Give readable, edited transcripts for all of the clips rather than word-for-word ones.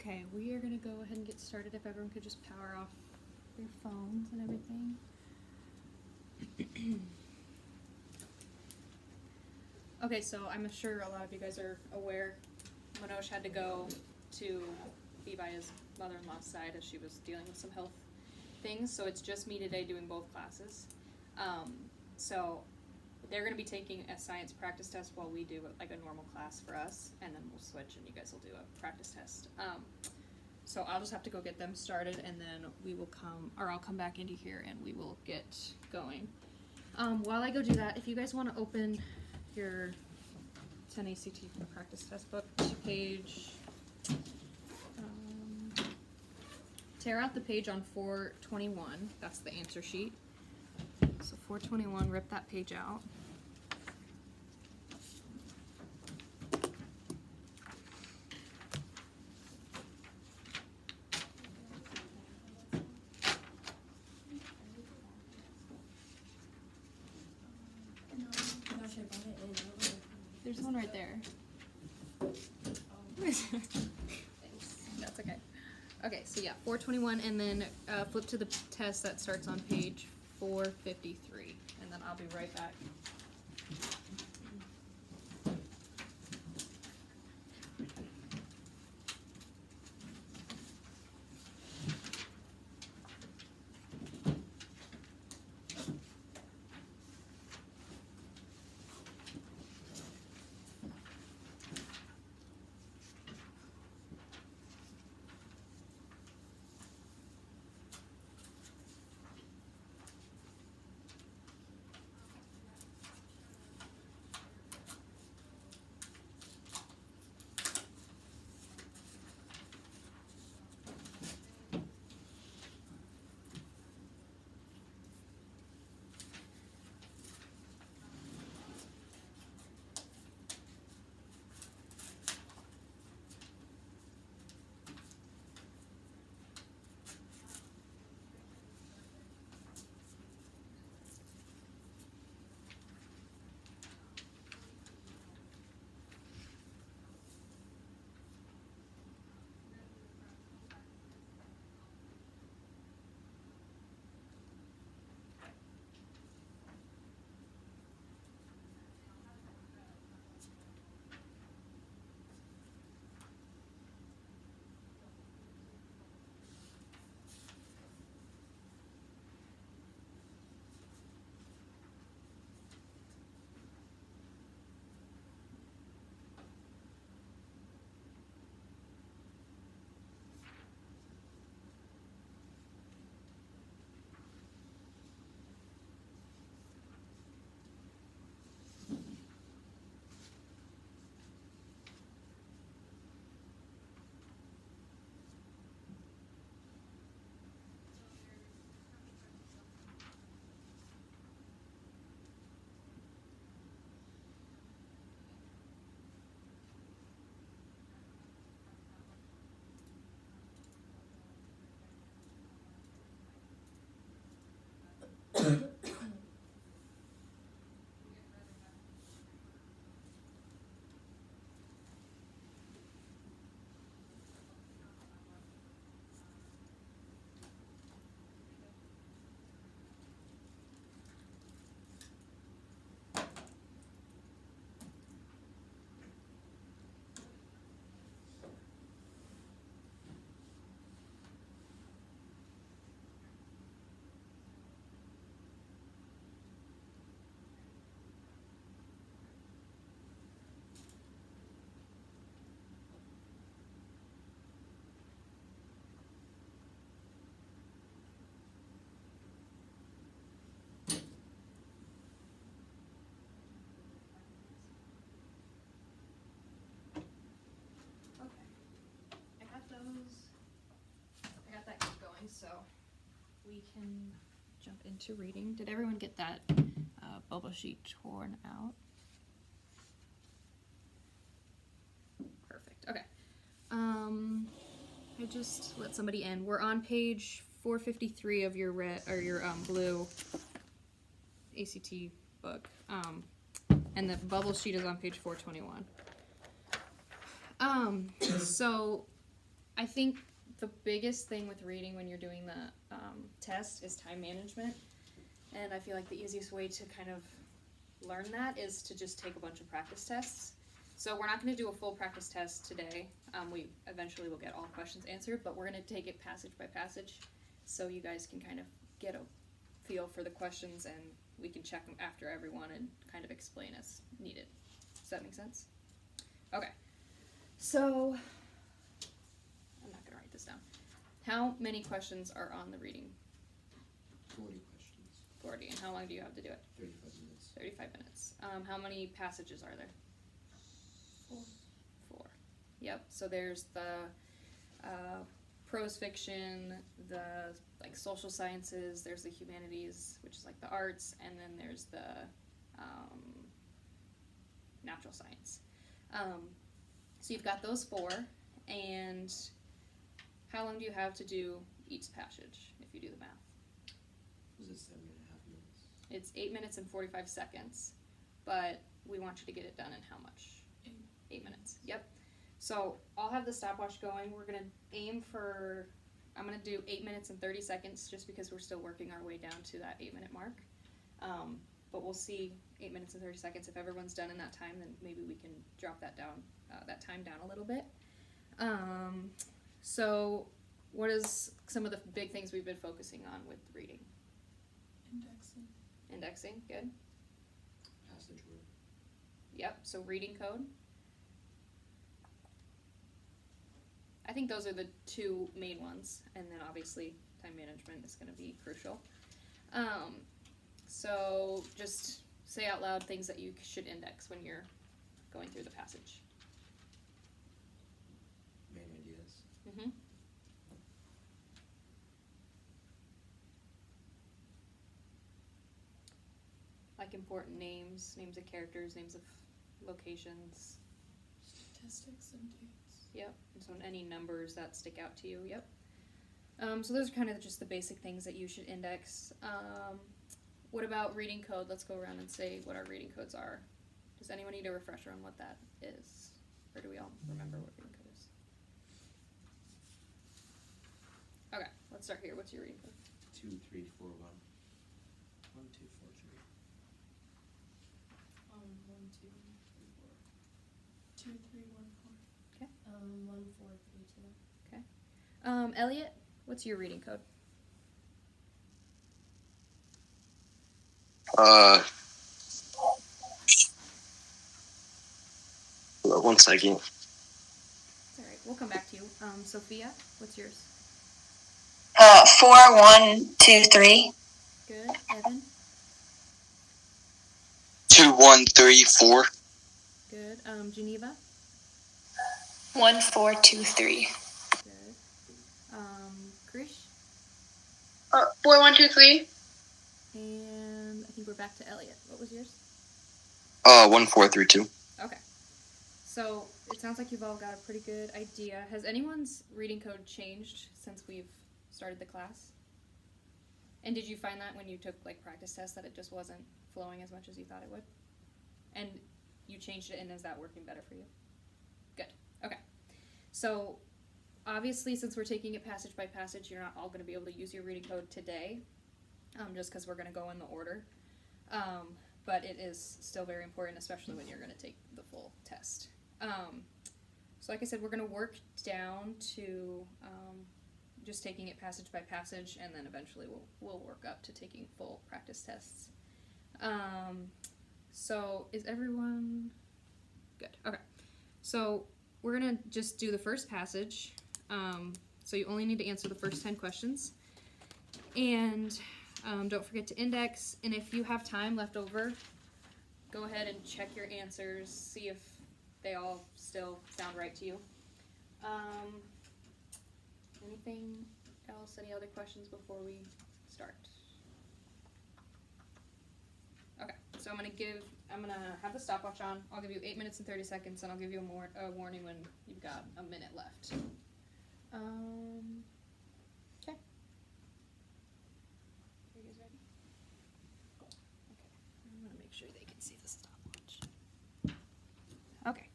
Okay, we are gonna go ahead and get started. If everyone could just power off their phones and everything. Okay, so I'm sure a lot of you guys are aware Manoj had to go to be by his mother-in-law's side as she was dealing with some health things, so it's just me today doing both classes. So they're gonna be taking a science practice test while we do like a normal class for us, and then we'll switch and you guys will do a practice test. So I'll just have to go get them started, and then we will I'll come back into here and we will get going. While I go do that, if you guys want to open your 10 ACT practice test book to page, tear out the page on 421, that's the answer sheet. So 421, rip that page out. There's one right there. That's okay. Okay, so yeah, 421, and then flip to the test that starts on page 453, and then I'll be right back. I got that going, so we can jump into reading. Did everyone get that bubble sheet torn out? Perfect. Okay. I just let somebody in. We're on page 453 of your red or your blue ACT book, and the bubble sheet is on page 421. So I think the biggest thing with reading when you're doing the test is time management. And I feel like the easiest way to kind of learn that is to just take a bunch of practice tests. So we're not going to do a full practice test today. We eventually will get all questions answered, but we're going to take it passage by passage so you guys can kind of get a feel for the questions and we can check them after everyone and kind of explain as needed. Does that make sense? Okay. So, I'm not going to write this down. How many questions are on the reading? 40 questions. 40. And how long do you have to do it? 35 minutes. 35 minutes. How many passages are there? 4. Yep. So there's the prose fiction, the like social sciences, there's the humanities, which is like the arts, and then there's the natural science. So you've got those 4, and how long do you have to do each passage if you do the math? Was it 7.5 minutes? It's 8 minutes and 45 seconds, but we want you to get it done in how much? 8 minutes. Yep. So I'll have the stopwatch going. We're going to aim for, I'm going to do 8 minutes and 30 seconds just because we're still working our way down to that 8-minute mark. But we'll see 8 minutes and 30 seconds. If everyone's done in that time, then maybe we can drop that down, that time down a little bit. So what is some of the big things we've been focusing on with reading? Indexing. Indexing, good. Passage word. Yep, so reading code. I think those are the 2 main ones, and then obviously time management is going to be crucial. So just say out loud things that you should index when you're going through the passage. Main ideas. Mm-hmm. Like important names, names of characters, names of locations. Statistics and dates. Yep. And so any numbers that stick out to you. Yep. So those are kind of just the basic things that you should index. What about reading code? Let's go around and say what our reading codes are. Does anyone need a refresher on what that is? Or do we all remember what reading code is? Okay, let's start here. What's your reading code? 2, 3, 4, 1. 1, 2, 4, 3. 1, 2, 3, 4. 2, 3, 1, 4. Okay. 1, 4, 3, 2. Elliot, what's your reading code? One second. It's alright, we'll come back to you. Sophia, what's yours? 4, 1, 2, 3. Good. Evan? 2, 1, 3, 4. Good. Geneva? 1, 4, 2, 3. Good. Krish? 4, 1, 2, 3. And I think we're back to Elliot. What was yours? 1, 4, 3, 2. Okay. So it sounds like you've all got a pretty good idea. Has anyone's reading code changed since we've started the class? And did you find that when you took like practice tests that it just wasn't flowing as much as you thought it would? And you changed it, and is that working better for you? Good. Okay. So obviously, since we're taking it passage by passage, you're not all going to be able to use your reading code today, just because we're going to go in the order. But it is still very important, especially when you're going to take the full test. So like I said, we're going to work down to just taking it passage by passage, and then eventually we'll work up to taking full practice tests. So is everyone good? Okay. So we're going to just do the first passage. So you only need to answer the first 10 questions. And don't forget to index. And if you have time left over, go ahead and check your answers, see if they all still sound right to you. Anything else? Any other questions before we start? Okay, so I'm gonna have the stopwatch on. I'll give you 8 minutes and 30 seconds, and I'll give you a warning when you've got a minute left. Okay. Are you guys ready? Cool. Okay, I'm gonna make sure they can see the stopwatch. Okay.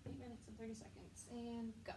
8 minutes and 30 seconds, and go.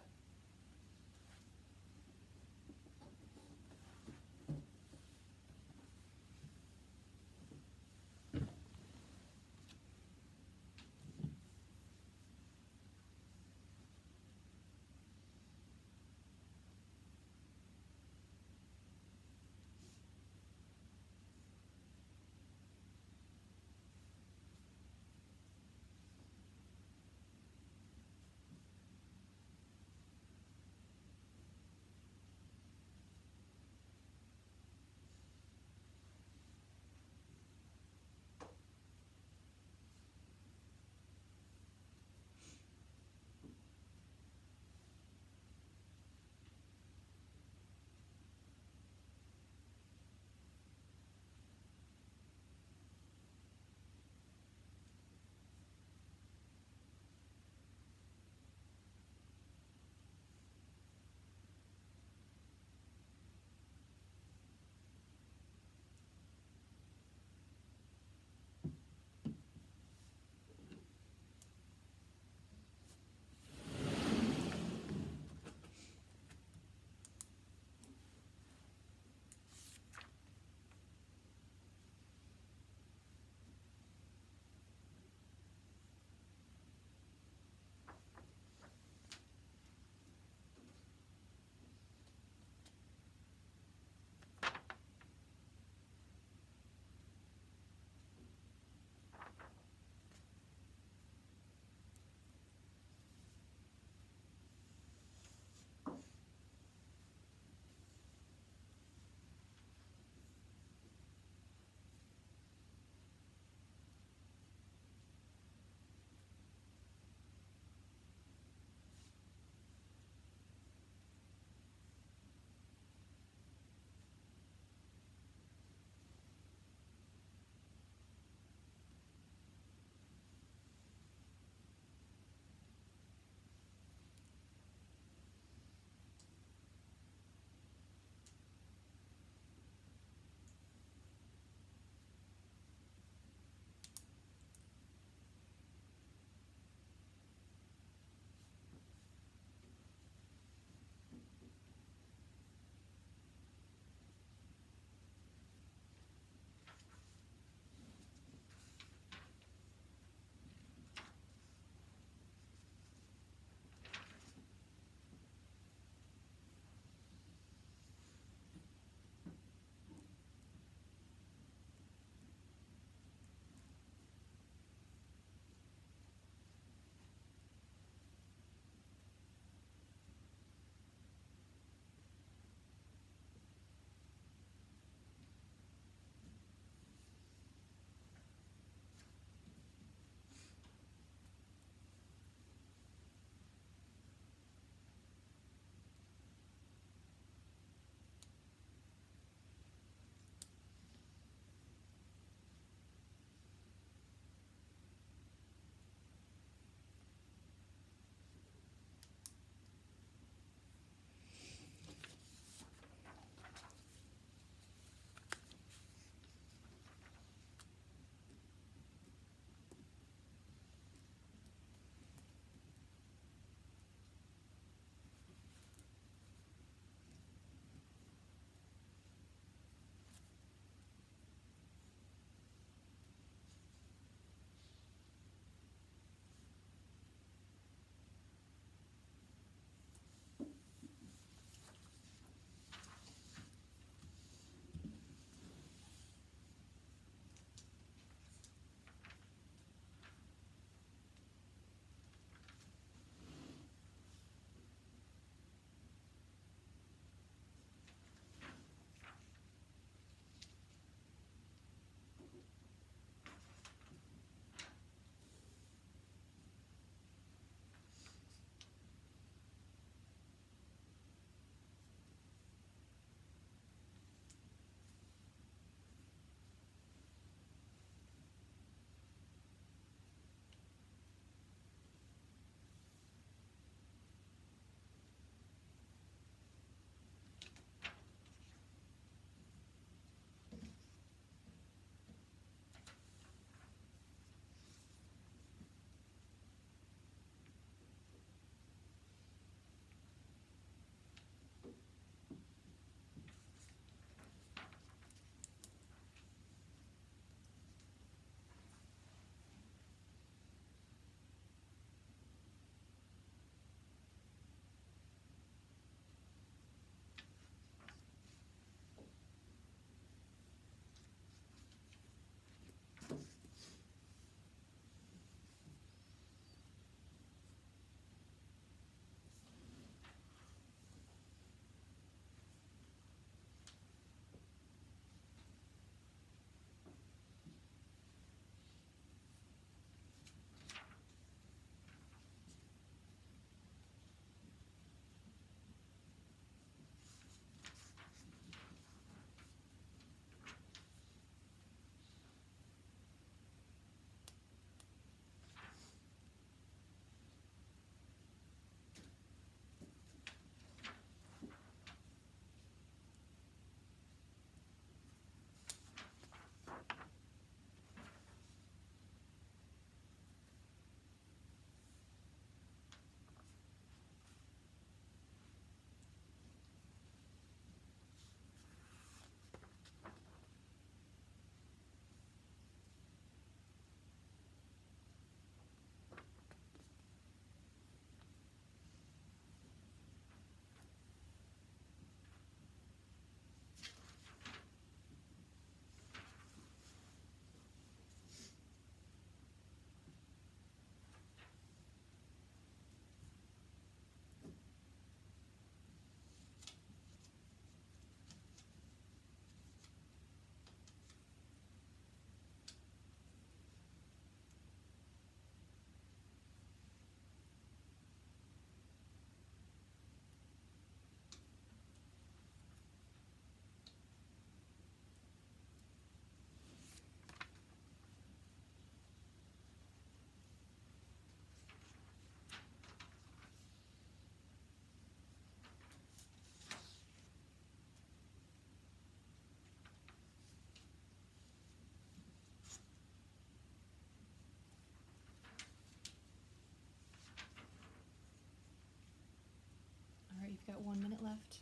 Got 1 minute left.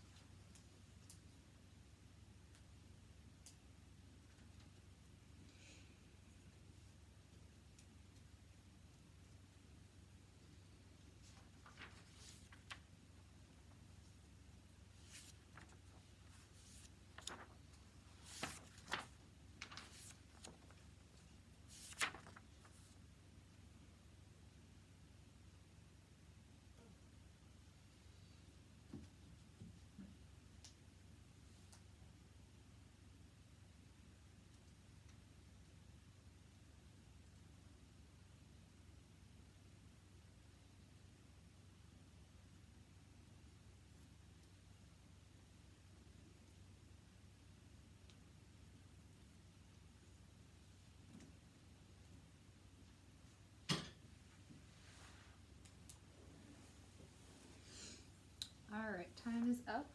Alright, time is up.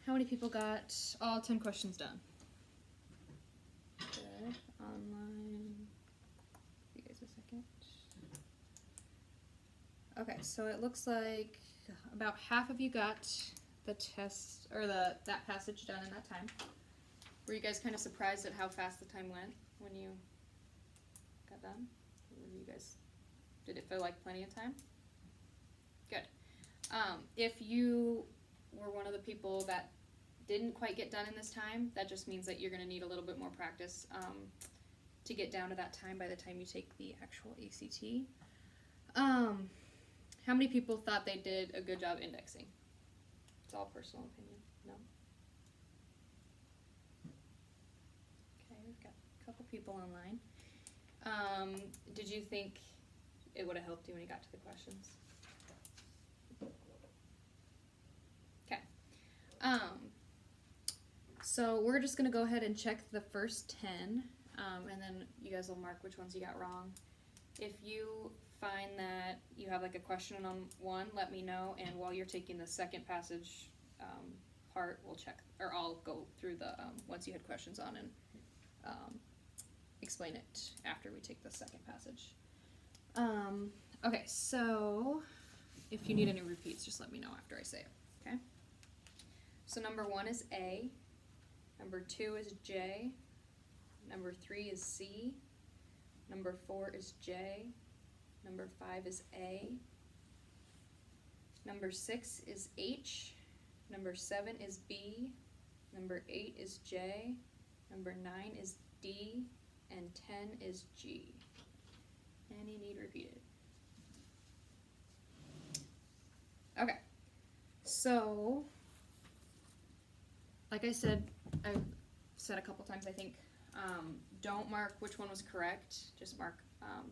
How many people got all 10 questions done? Good. Online. Give you guys a second. Okay, so it looks like about half of you got the test, or that passage done in that time. Were you guys kind of surprised at how fast the time went when you got done? Were you guys, did it feel like plenty of time? Good. If you were one of the people that didn't quite get done in this time, that just means that you're going to need a little bit more practice to get down to that time by the time you take the actual ACT. How many people thought they did a good job indexing? It's all personal opinion. No? Okay, we've got a couple people online. Did you think it would have helped you when you got to the questions? Okay. So we're just going to go ahead and check the first 10, and then you guys will mark which ones you got wrong. If you find that you have like a question on one, let me know, and while you're taking the second passage part, we'll check, or I'll go through the ones you had questions on and explain it after we take the second passage. Okay, so if you need any repeats, just let me know after I say it, okay? So number 1 is A, number 2 is J, number 3 is C, number 4 is J, number 5 is A, number 6 is H, number 7 is B, number 8 is J, number 9 is D, and 10 is G. Any need repeated? Okay, so like I said, I've said a couple times, I think, don't mark which one was correct, just mark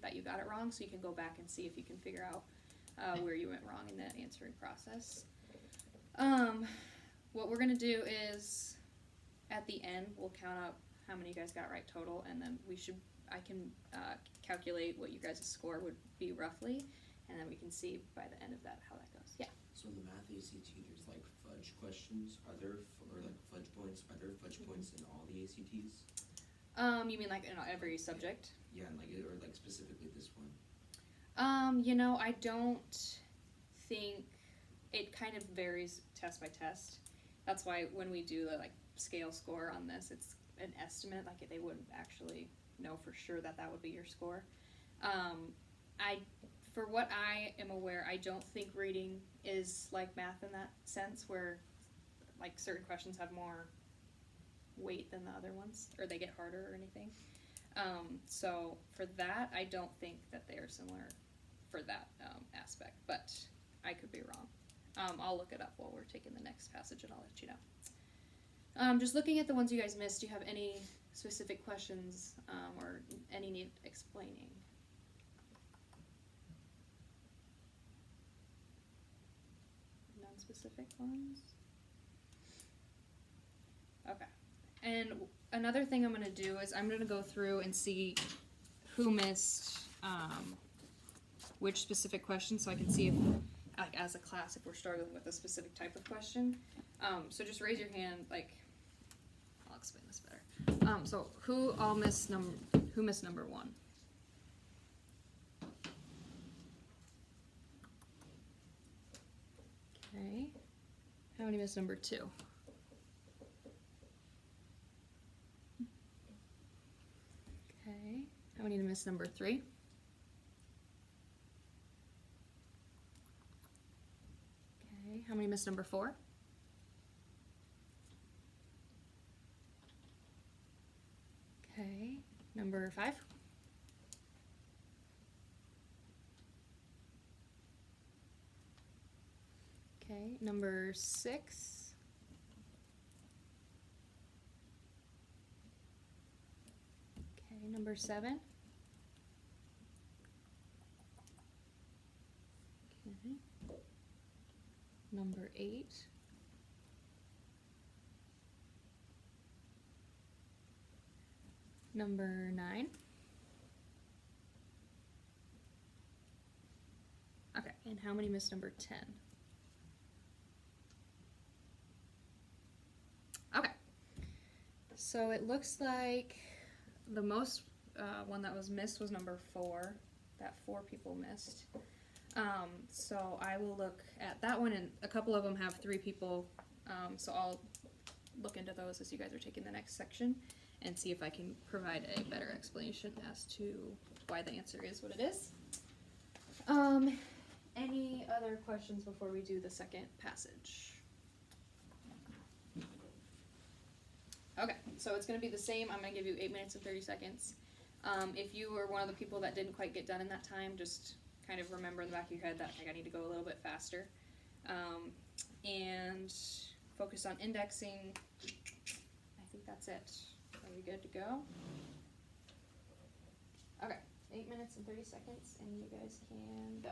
that you got it wrong, so you can go back and see if you can figure out where you went wrong in the answering process. What we're going to do is, at the end, we'll count up how many you guys got right total, and then I can calculate what you guys' score would be roughly, and then we can see by the end of that how that goes. Yeah? So in the math ACT, there's like fudge questions. Are there, or like fudge points? Are there fudge points in all the ACTs? You mean like in every subject? Yeah, and like, or like specifically this one. You know, I don't think, it kind of varies test by test. That's why when we do the like scale score on this, it's an estimate, like they wouldn't actually know for sure that would be your score. For what I am aware, I don't think reading is like math in that sense, where like certain questions have more weight than the other ones, or they get harder or anything. So for that, I don't think that they are similar for that aspect, but I could be wrong. I'll look it up while we're taking the next passage and I'll let you know. Just looking at the ones you guys missed, do you have any specific questions or any need explaining? Non-specific ones? Okay. And another thing I'm going to do is I'm going to go through and see who missed which specific question, so I can see if, like, as a class, if we're struggling with a specific type of question. So just raise your hand, like, I'll explain this better. So who missed number 1? many missed number 2? Okay. How many missed number 3? Okay. How many missed number 4? Okay. Number 5? Okay. Number 6? Okay. Number 7? Okay. Number 8? Number 9? Okay, and how many missed number 10? Okay, so it looks like the most one that was missed was number 4, that 4 people missed. So I will look at that one, and a couple of them have 3 people, so I'll look into those as you guys are taking the next section and see if I can provide a better explanation as to why the answer is what it is. Any other questions before we do the second passage? Okay, so it's going to be the same. I'm going to give you 8 minutes and 30 seconds. If you were one of the people that didn't quite get done in that time, just kind of remember in the back of your head that I need to go a little bit faster. And focus on indexing. I think that's it. Are we good to go? Okay, 8 minutes and 30 seconds, and you guys can go.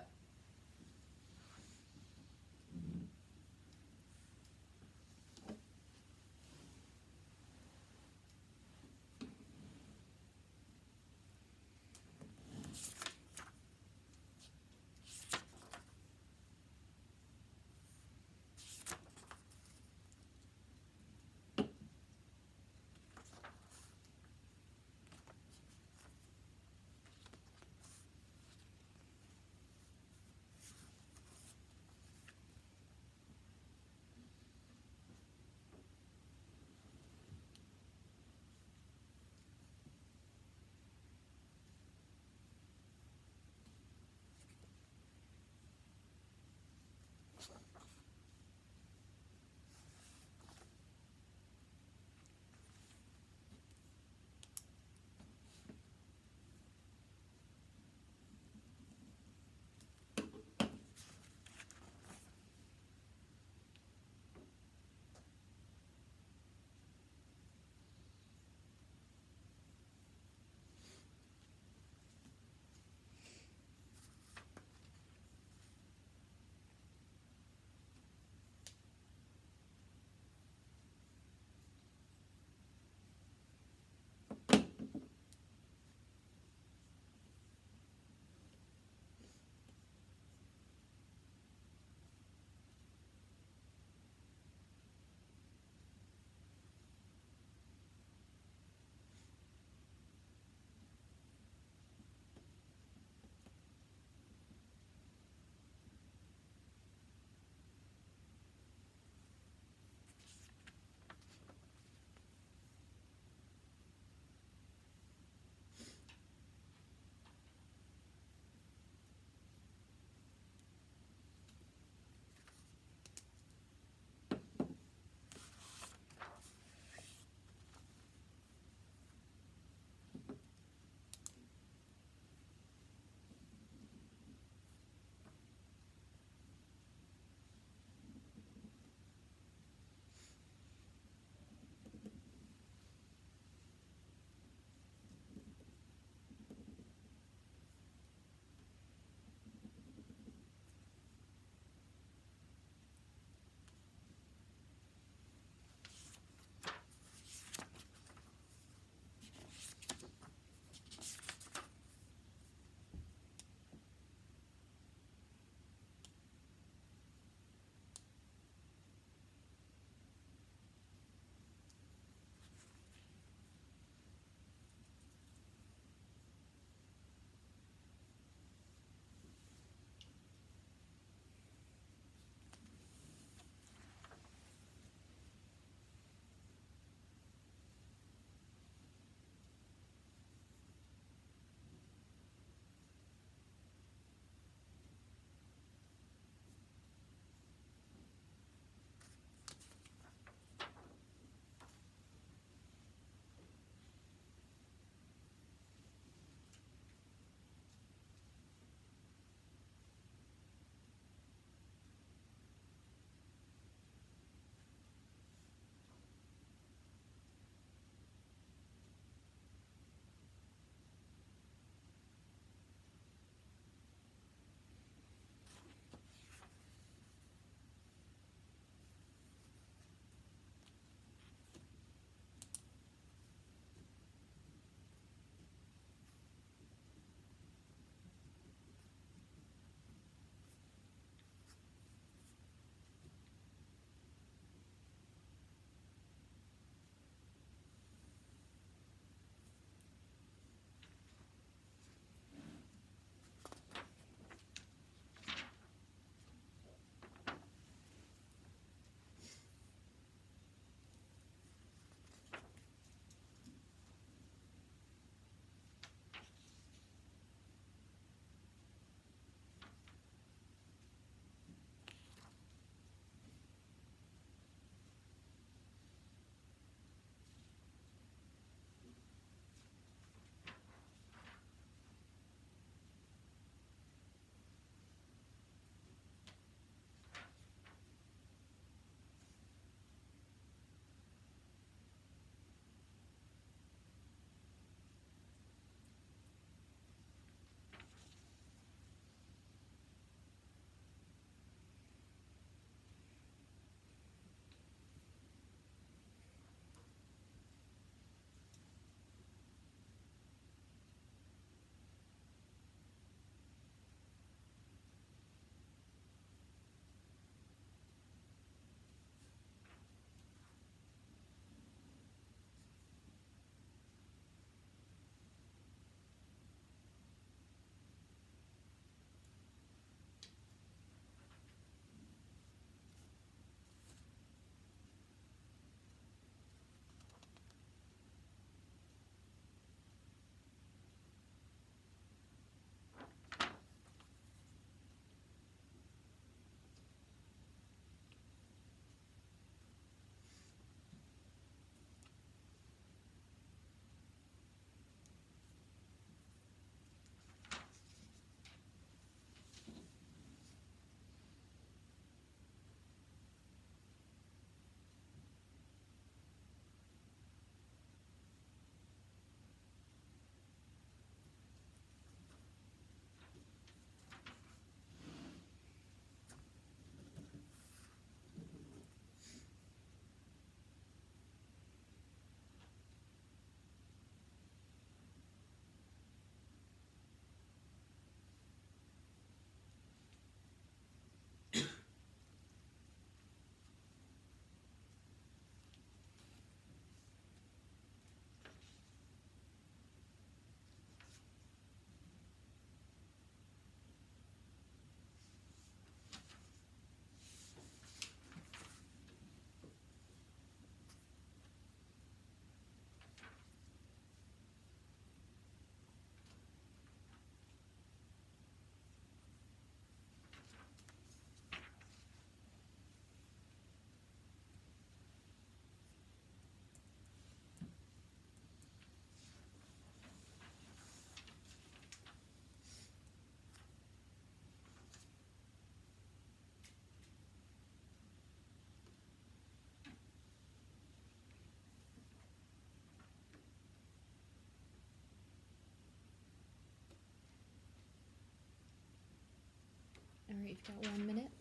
All right, you've got 1 minute.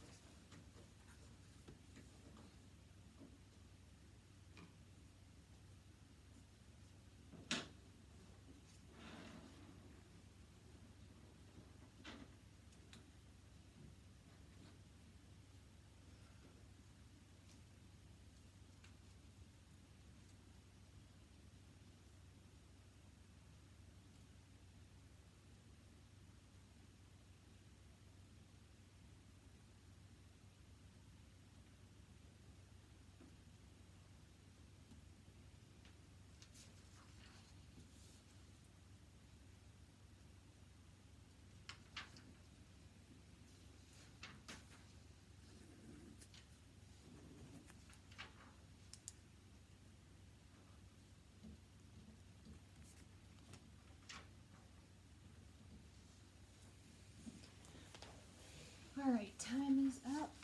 All right, time is up.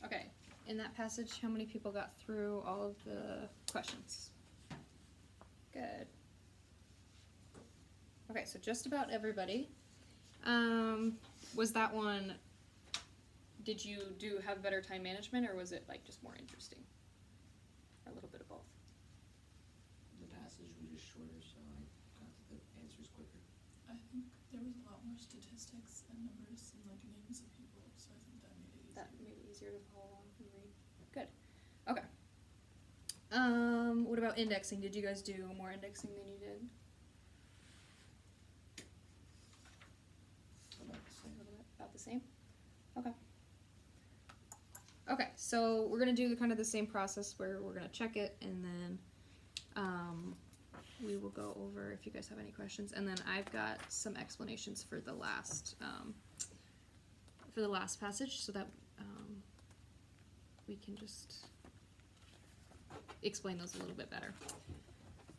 Okay, in that passage, how many people got through all of the questions? Good. Okay, so just about everybody. Was that one, did you have better time management, or was it like just more interesting? Or a little bit of both? The passage was just shorter, so I got to the answers quicker. I think there was a lot more statistics and numbers and like names of people, so I think that made it easier. That made it easier to follow along and read. Good. Okay. What about indexing? Did you guys do more indexing than you did? About the A same. little bit about the same. Okay. Okay, so we're gonna do the kind of the same process where we're gonna check it, and then we will go over if you guys have any questions, and then I've got some explanations for the last passage, so that we can just explain those a little bit better.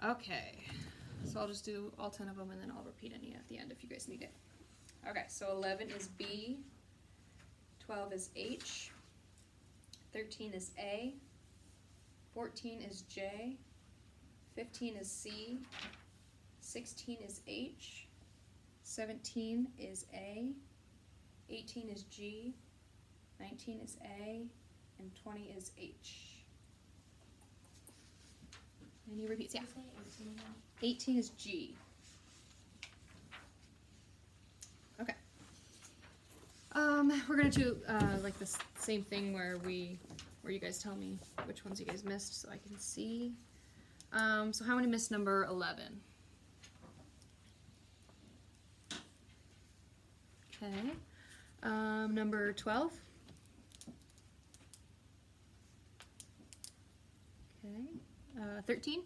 Okay, so I'll just do all 10 of them, and then I'll repeat any at the end if you guys need it. Okay, so 11 is B, 12 is H, 13 is A, 14 is J, 15 is C, 16 is H, 17 is A, 18 is G, 19 is A, and 20 is H. Any repeats? Yeah. 18 is G. Okay. We're gonna do like the same thing where you guys tell me which ones you guys missed so I can see. So how many missed number 11? Okay. Number 12? Okay. 13?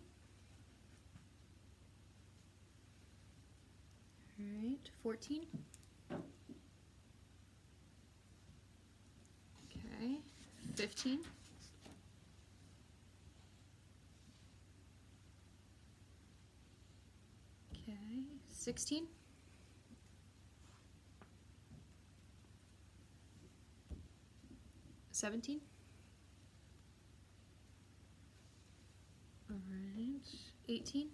Alright, 14? Okay, 15? Okay, 16? 17? Alright, 18?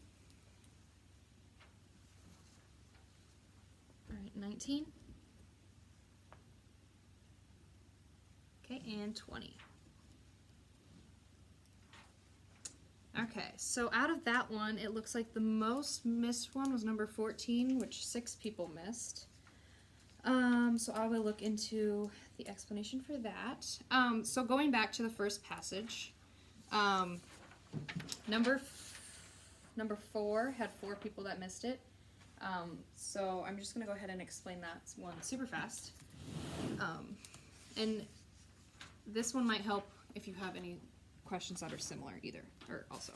Alright, 19? Okay, and 20. Okay, so out of that one, it looks like the most missed one was number 14, which 6 people missed. So I will look into the explanation for that. So going back to the first passage, number 4 had 4 people that missed it. So I'm just going to go ahead and explain that one super fast. And this one might help if you have any questions that are similar either, or also.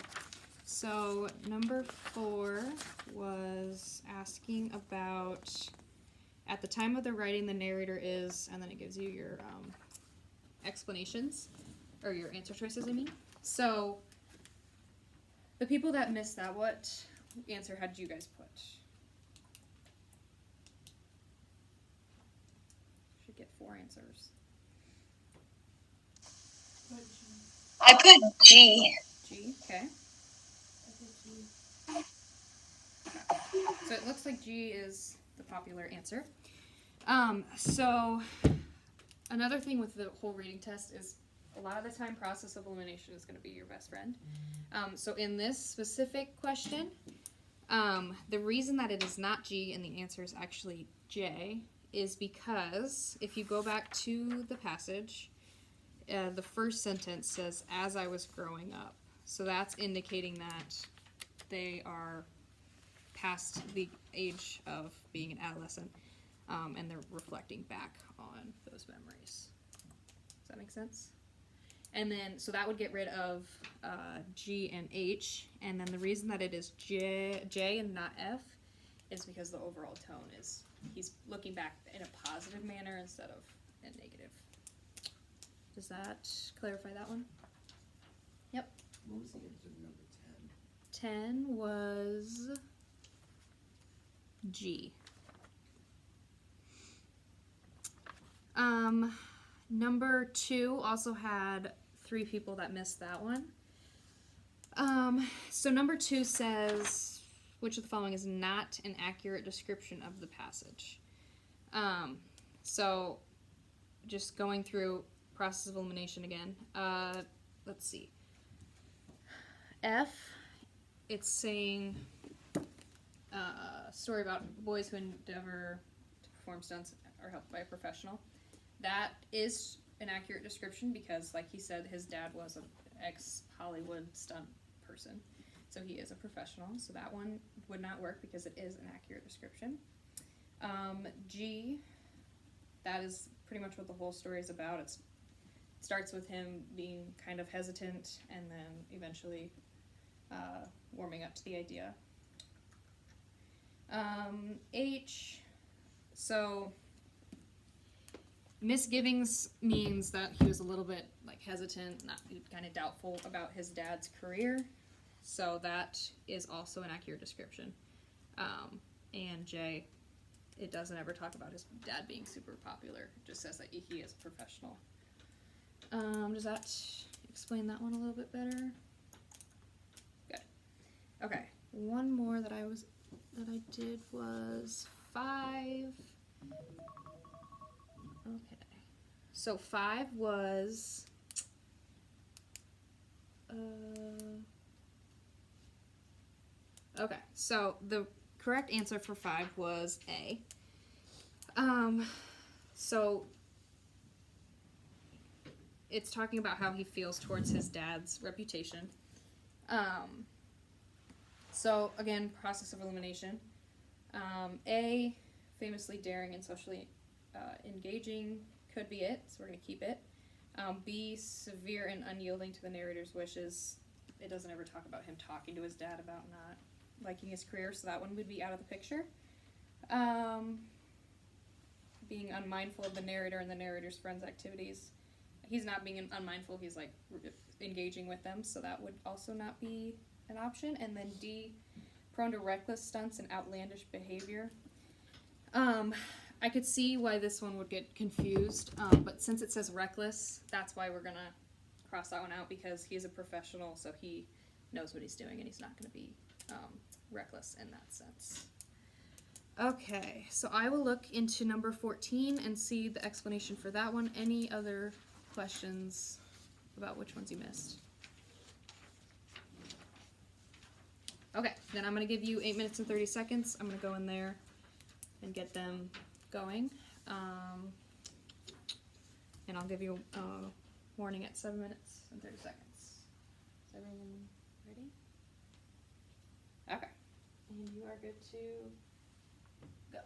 So number 4 was asking about, at the time of the writing, the narrator is, and then it gives you your explanations, or your answer choices, I mean. So the people that missed that, what answer had you guys put? Should get 4 answers. But G. I put G. G, okay. I put G. So it looks like G is the popular answer. So another thing with the whole reading test is a lot of the time process of elimination is going to be your best friend. So in this specific question, the reason that it is not G and the answer is actually J is because if you go back to the passage, the first sentence says, as I was growing up. So that's indicating that they are past the age of being an adolescent, and they're reflecting back on those memories. Does that make sense? And then, so that would get rid of G and H, and then the reason that it is J and not F is because the overall tone is, he's looking back in a positive manner instead of a negative. Does that clarify that one? Yep. What was the answer to number 10? 10 was G. Number 2 also had 3 people that missed that one. So number 2 says, which of the following is not an accurate description of the passage? So just going through process of elimination again. Let's see. F, it's saying story about boys who endeavor to perform stunts are helped by a professional. That is an accurate description because, like he said, his dad was an ex-Hollywood stunt person. So he is a professional. So that one would not work because it is an accurate description. G, that is pretty much what the whole story is about. It starts with him being kind of hesitant and then eventually warming up to the idea. H, so misgivings means that he was a little bit like hesitant, not kind of doubtful about his dad's career. So that is also an accurate description. And J, it doesn't ever talk about his dad being super popular. It just says that he is a professional. Does that explain that one a little bit better? Good. Okay. One more that I did was 5. Okay. So 5 was okay. So the correct answer for 5 was A. So it's talking about how he feels towards his dad's reputation. So again, process of elimination. A, famously daring and socially engaging, could be it, so we're going to keep it. B, severe and unyielding to the narrator's wishes. It doesn't ever talk about him talking to his dad about not liking his career, so that one would be out of the picture. Being unmindful of the narrator and the narrator's friends' activities. He's not being unmindful, he's like engaging with them, so that would also not be an option. And then D, prone to reckless stunts and outlandish behavior. I could see why this one would get confused, but since it says reckless, that's why we're going to cross that one out, because he's a professional, so he knows what he's doing, and he's not going to be reckless in that sense. Okay, so I will look into number 14 and see the explanation for that one. Any other questions about which ones you missed? Okay, then I'm going to give you 8 minutes and 30 seconds. I'm going to go in there and get them going. And I'll give you a warning at 7 minutes and 30 seconds. Is everyone ready? Okay. And you are good to go.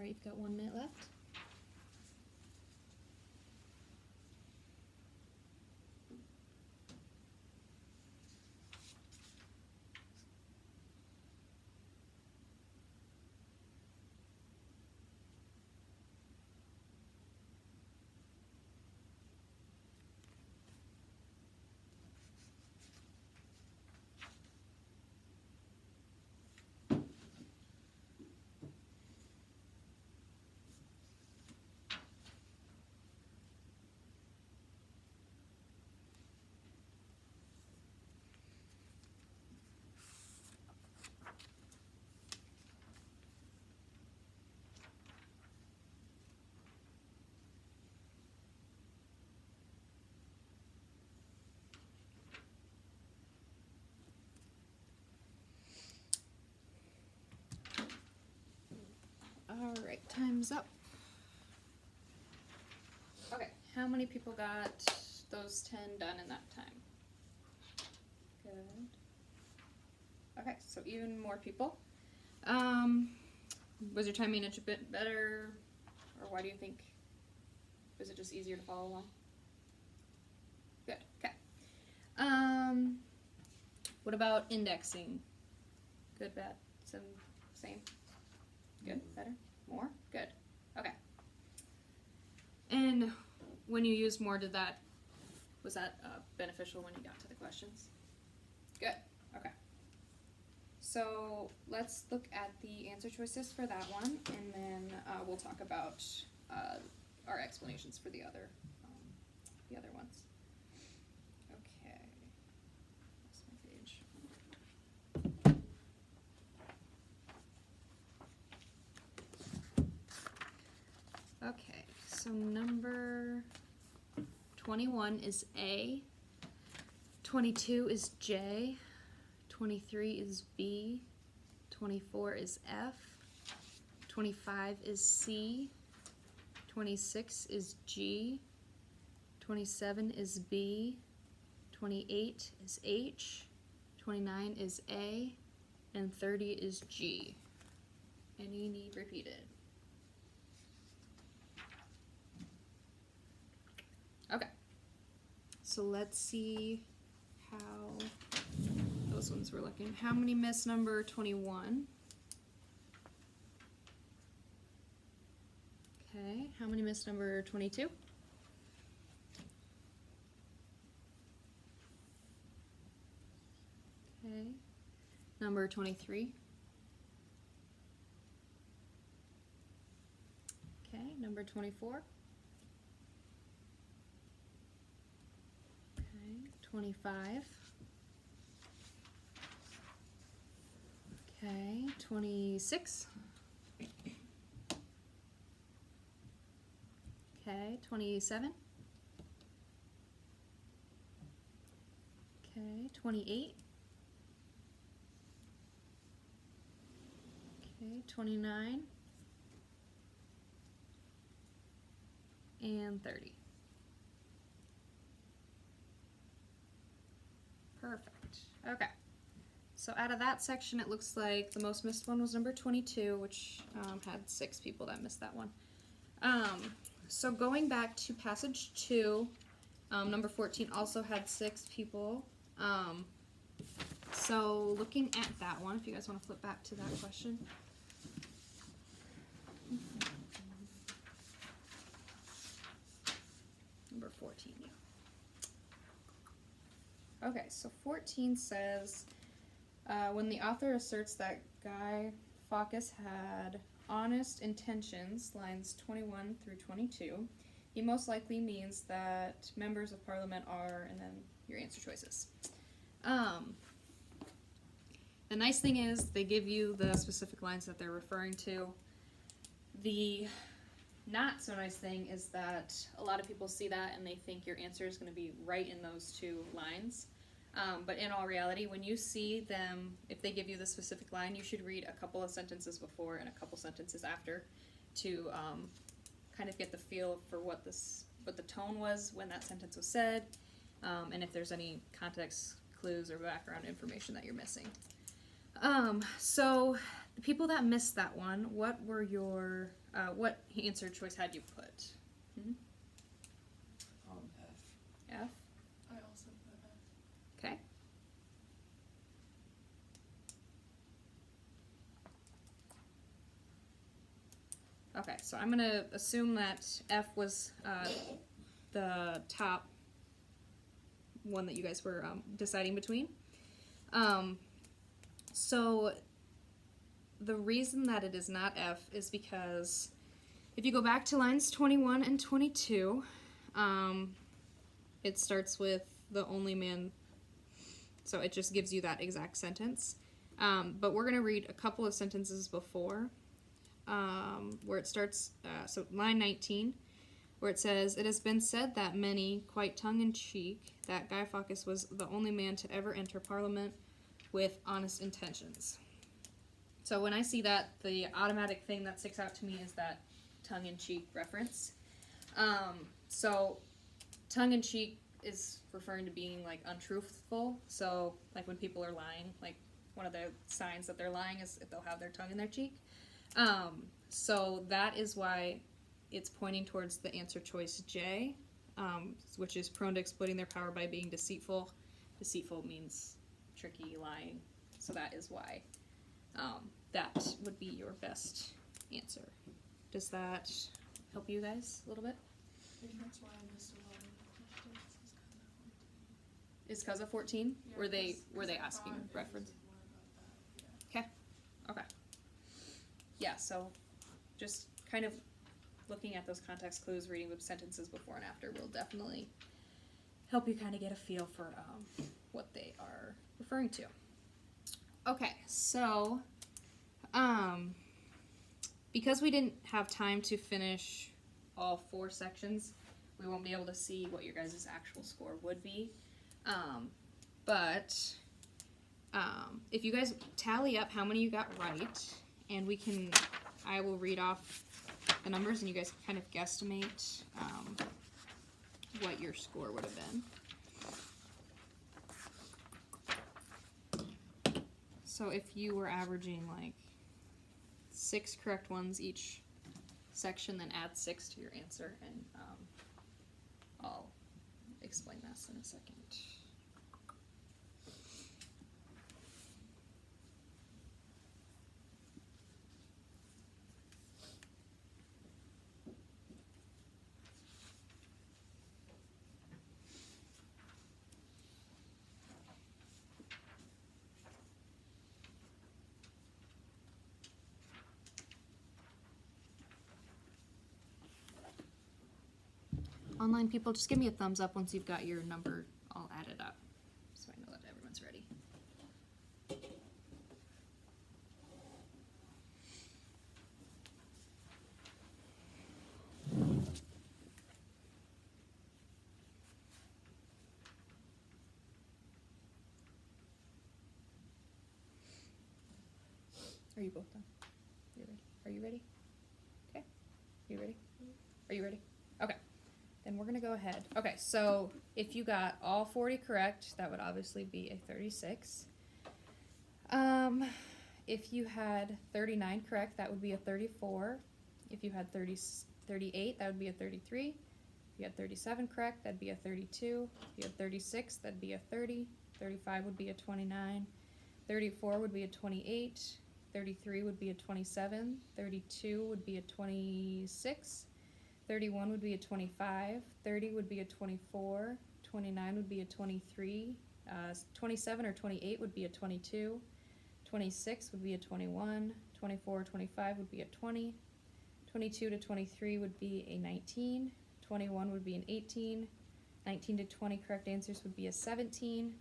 Alright, you've got 1 minute left. Alright, time's up. Okay, how many people got those 10 done in that time? Good. Okay, so even more people. Was your time management a bit better? Or why do you think? Was it just easier to follow along? Good, okay. What about indexing? Good, bad, same? Good, better, more, good, okay. And when you used more, was that beneficial when you got to the questions? Good, okay. So let's look at the answer choices for that one, and then we'll talk about our explanations for the other ones. Okay, lost my page. Okay, so number 21 is A, 22 is J, 23 is B, 24 is F, 25 is C, 26 is G, 27 is B, 28 is H, 29 is A, and 30 is G. Any need repeated? Okay, so let's see how those ones were looking. How many missed number 21? Okay, how many missed number 22? Okay, number 23. Okay, number 24. Okay, 25. Okay, 26. Okay, 27. Okay, 28. Okay, 29. And 30. Perfect. Okay. So out of that section, it looks like the most missed one was number 22, which had 6 people that missed that one. So going back to passage 2, number 14 also had 6 people. So looking at that one, if you guys want to flip back to that question. Number 14, yeah. Okay, so 14 says, when the author asserts that Guy Fawkes had honest intentions, lines 21 through 22, he most likely means that members of Parliament are, and then your answer choices. The nice thing is they give you the specific lines that they're referring to. The not so nice thing is that a lot of people see that and they think your answer is going to be right in those 2 lines. But in all reality, when you see them, if they give you the specific line, you should read a couple of sentences before and a couple sentences after to kind of get the feel for what the tone was when that sentence was said, and if there's any context clues or background information that you're missing. So the people that missed that one, what were your, what answer choice had you put? F. F? I also put F. Okay. Okay, so I'm gonna assume that F was the top one that you guys were deciding between. So the reason that it is not F is because if you go back to lines 21 and 22, it starts with the only man, so it just gives you that exact sentence. But we're going to read a couple of sentences before, where it starts, so line 19, where it says, "It has been said that many, quite tongue-in-cheek, that Guy Fawkes was the only man to ever enter Parliament with honest intentions." So when I see that, the automatic thing that sticks out to me is that tongue-in-cheek reference. So tongue-in-cheek is referring to being like untruthful. So like when people are lying, like one of the signs that they're lying is if they'll have their tongue in their cheek. So that is why it's pointing towards the answer choice J, which is prone to exploiting their power by being deceitful. Deceitful means tricky, lying. So that is why that would be your best answer. Does that help you guys a little bit? I think that's why I missed a lot of the questions, Is because of 14? Yeah, Were they 'cause I asking thought it reference? was more about that, yeah. Okay. Yeah, so just kind of looking at those context clues, reading the sentences before and after will definitely help you kind of get a feel for what they are referring to. Okay, so because we didn't have time to finish all 4 sections, we won't be able to see what your guys' actual score would be. But if you guys tally up how many you got right, and I will read off the numbers and you guys can kind of guesstimate what your score would have been. So if you were averaging like 6 correct ones each section, then add 6 to your answer, and I'll explain this in a second. Online people, just give me a thumbs up once you've got your number all added up, so I know that everyone's ready. Are you both done? You're ready? Are you ready? Okay. You ready? Are you ready? Okay. Then we're going to go ahead. Okay, so if you got all 40 correct, that would obviously be a 36. If you had 39 correct, that would be a 34. If you had 38, that would be a 33. If you had 37 correct, that'd be a 32. If you had 36, that'd be a 30. 35 would be a 29. 34 would be a 28. 33 would be a 27. 32 would be a 26. 31 would be a 25, 30 would be a 24, 29 would be a 23, 27 or 28 would be a 22, 26 would be a 21, 24, 25 would be a 20, 22 to 23 would be a 19, 21 would be an 18, 19 to 20 correct answers would be a 17,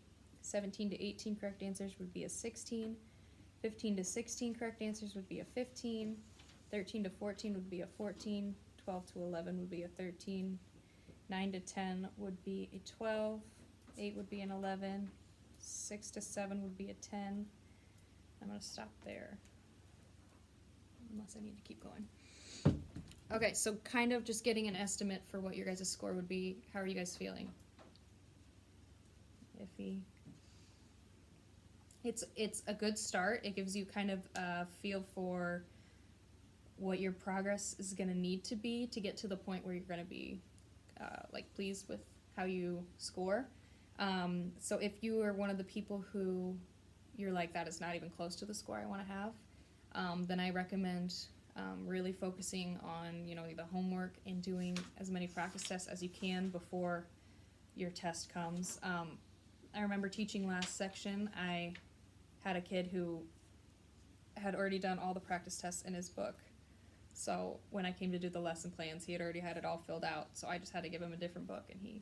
17 to 18 correct answers would be a 16, 15 to 16 correct answers would be a 15, 13 to 14 would be a 14, 12 to 11 would be a 13, 9 to 10 would be a 12, 8 would be an 11, 6 to 7 would be a 10. I'm going to stop there, unless I need to keep going. Okay, so kind of just getting an estimate for what your guys' score would be. How are you guys feeling? Iffy? It's a good start. It gives you kind of a feel for what your progress is going to need to be to get to the point where you're going to be like pleased with how you score. So if you are one of the people who you're like, that is not even close to the score I want to have, then I recommend really focusing on, you know, the homework and doing as many practice tests as you can before your test comes. I remember teaching last section, I had a kid who had already done all the practice tests in his book. So when I came to do the lesson plans, he had already had it all filled out. So I just had to give him a different book, and he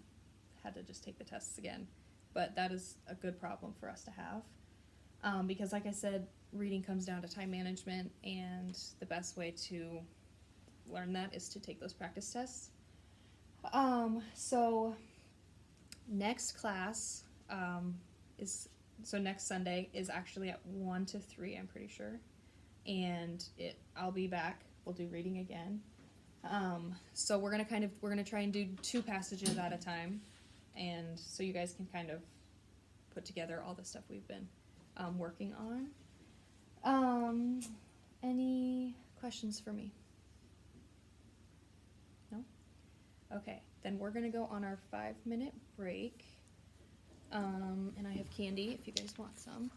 had to just take the tests again. But that is a good problem for us to have. Because like I said, reading comes down to time management, and the best way to learn that is to take those practice tests. So next class next Sunday is actually at 1 to 3, I'm pretty sure. And I'll be back. We'll do reading again. So we're gonna try and do 2 passages at a time, and so you guys can kind of put together all the stuff we've been working on. Any questions for me? No? Okay, then we're gonna go on our 5-minute break. And I have candy if you guys want some.